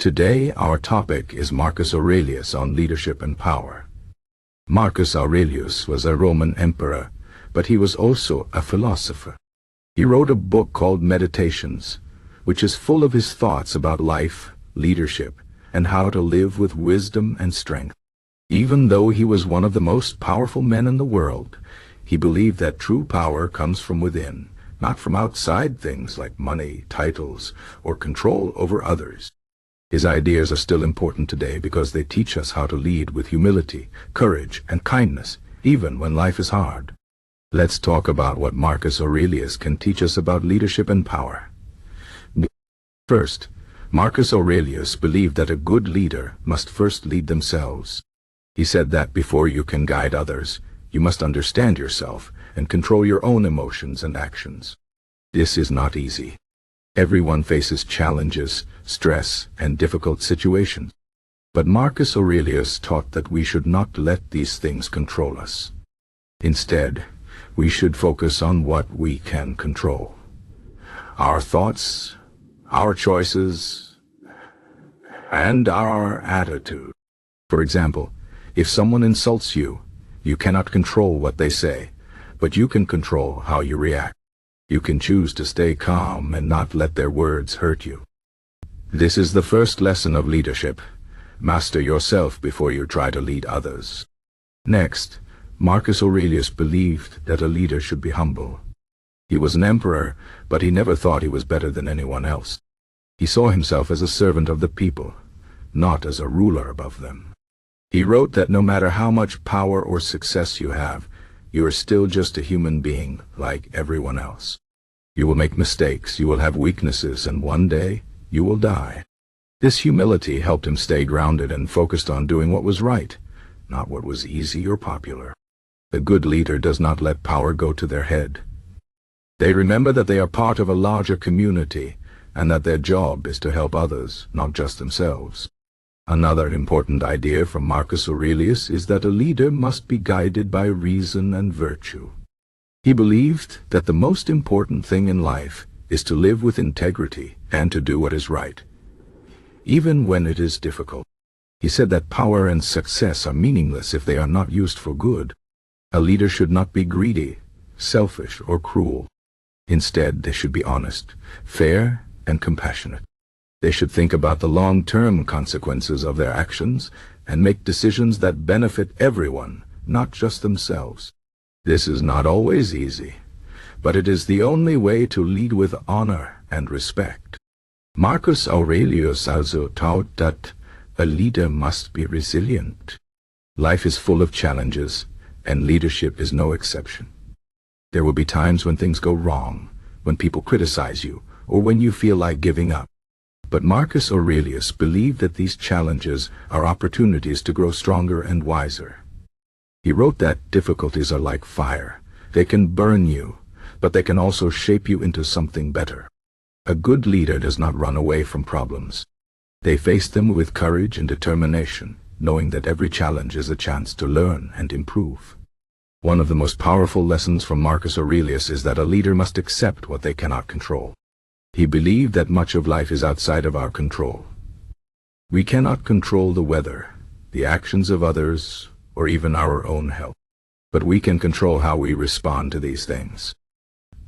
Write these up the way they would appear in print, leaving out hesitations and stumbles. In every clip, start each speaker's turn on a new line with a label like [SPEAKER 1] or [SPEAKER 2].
[SPEAKER 1] Today our topic is Marcus Aurelius on leadership and power. Marcus Aurelius was a Roman emperor, but he was also a philosopher. He wrote a book called Meditations, which is full of his thoughts about life, leadership, and how to live with wisdom and strength. Even though he was one of the most powerful men in the world, he believed that true power comes from within, not from outside things like money, titles, or control over others. His ideas are still important today because they teach us how to lead with humility, courage, and kindness, even when life is hard. Let's talk about what Marcus Aurelius can teach us about leadership and power. First, Marcus Aurelius believed that a good leader must first lead themselves. He said that before you can guide others, you must understand yourself and control your own emotions and actions. This is not easy. Everyone faces challenges, stress, and difficult situations. But Marcus Aurelius taught that we should not let these things control us. Instead, we should focus on what we can control. Our thoughts, our choices, and our attitude. For example, if someone insults you, you cannot control what they say, but you can control how you react. You can choose to stay calm and not let their words hurt you. This is the first lesson of leadership. Master yourself before you try to lead others. Next, Marcus Aurelius believed that a leader should be humble. He was an emperor, but he never thought he was better than anyone else. He saw himself as a servant of the people, not as a ruler above them. He wrote that no matter how much power or success you have, you are still just a human being like everyone else. You will make mistakes, you will have weaknesses, and one day you will die. This humility helped him stay grounded and focused on doing what was right, not what was easy or popular. A good leader does not let power go to their head. They remember that they are part of a larger community and that their job is to help others, not just themselves. Another important idea from Marcus Aurelius is that a leader must be guided by reason and virtue. He believed that the most important thing in life is to live with integrity and to do what is right, even when it is difficult. He said that power and success are meaningless if they are not used for good. A leader should not be greedy, selfish, or cruel. Instead, they should be honest, fair, and compassionate. They should think about the long-term consequences of their actions and make decisions that benefit everyone, not just themselves. This is not always easy, but it is the only way to lead with honor and respect. Marcus Aurelius also taught that a leader must be resilient. Life is full of challenges, and leadership is no exception. There will be times when things go wrong, when people criticize you, or when you feel like giving up. But Marcus Aurelius believed that these challenges are opportunities to grow stronger and wiser. He wrote that difficulties are like fire. They can burn you, but they can also shape you into something better. A good leader does not run away from problems. They face them with courage and determination, knowing that every challenge is a chance to learn and improve. One of the most powerful lessons from Marcus Aurelius is that a leader must accept what they cannot control. He believed that much of life is outside of our control. We cannot control the weather, the actions of others, or even our own health. But we can control how we respond to these things.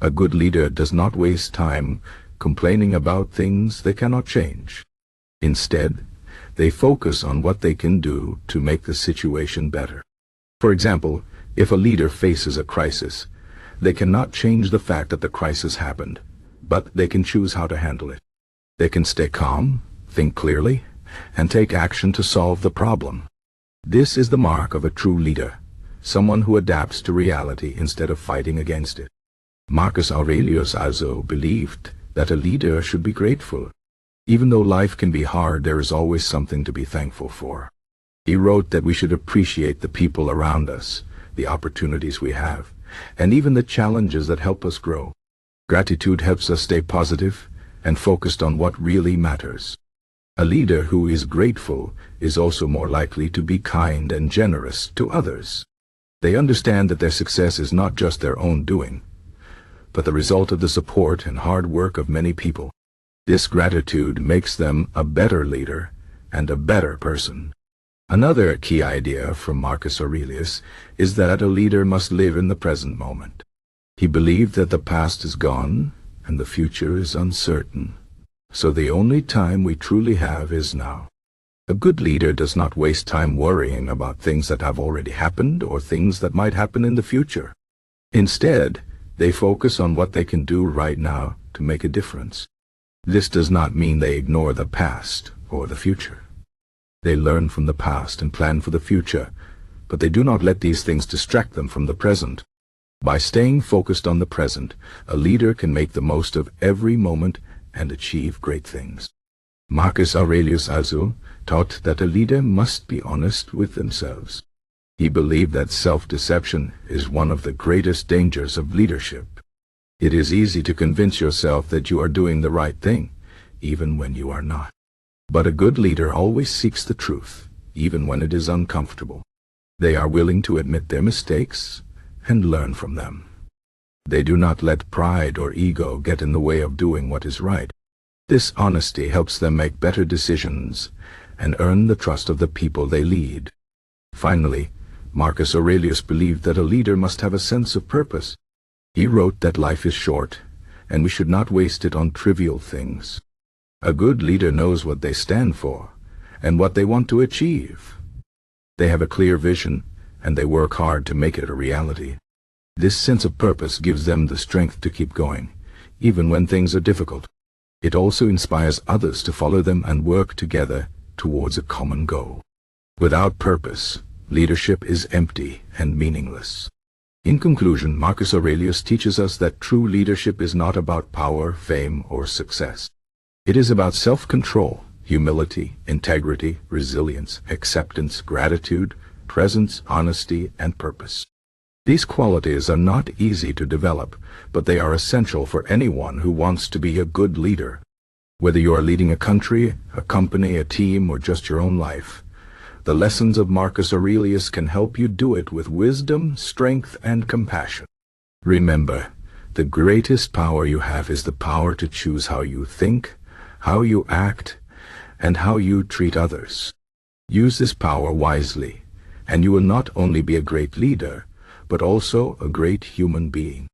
[SPEAKER 1] A good leader does not waste time complaining about things they cannot change. Instead, they focus on what they can do to make the situation better. For example, if a leader faces a crisis, they cannot change the fact that the crisis happened, but they can choose how to handle it. They can stay calm, think clearly, and take action to solve the problem. This is the mark of a true leader, someone who adapts to reality instead of fighting against it. Marcus Aurelius also believed that a leader should be grateful. Even though life can be hard, there is always something to be thankful for. He wrote that we should appreciate the people around us, the opportunities we have, and even the challenges that help us grow. Gratitude helps us stay positive and focused on what really matters. A leader who is grateful is also more likely to be kind and generous to others. They understand that their success is not just their own doing, but the result of the support and hard work of many people. This gratitude makes them a better leader and a better person. Another key idea from Marcus Aurelius is that a leader must live in the present moment. He believed that the past is gone and the future is uncertain, so the only time we truly have is now. A good leader does not waste time worrying about things that have already happened or things that might happen in the future. Instead, they focus on what they can do right now to make a difference. This does not mean they ignore the past or the future. They learn from the past and plan for the future, but they do not let these things distract them from the present. By staying focused on the present, a leader can make the most of every moment and achieve great things. Marcus Aurelius also taught that a leader must be honest with themselves. He believed that self-deception is one of the greatest dangers of leadership. It is easy to convince yourself that you are doing the right thing, even when you are not. But a good leader always seeks the truth, even when it is uncomfortable. They are willing to admit their mistakes and learn from them. They do not let pride or ego get in the way of doing what is right. This honesty helps them make better decisions and earn the trust of the people they lead. Finally, Marcus Aurelius believed that a leader must have a sense of purpose. He wrote that life is short, and we should not waste it on trivial things. A good leader knows what they stand for and what they want to achieve. They have a clear vision, and they work hard to make it a reality. This sense of purpose gives them the strength to keep going, even when things are difficult. It also inspires others to follow them and work together towards a common goal. Without purpose, leadership is empty and meaningless. In conclusion, Marcus Aurelius teaches us that true leadership is not about power, fame, or success. It is about self-control, humility, integrity, resilience, acceptance, gratitude, presence, honesty, and purpose. These qualities are not easy to develop, but they are essential for anyone who wants to be a good leader. Whether you are leading a country, a company, a team, or just your own life, the lessons of Marcus Aurelius can help you do it with wisdom, strength, and compassion. Remember, the greatest power you have is the power to choose how you think, how you act, and how you treat others. Use this power wisely, and you will not only be a great leader, but also a great human being.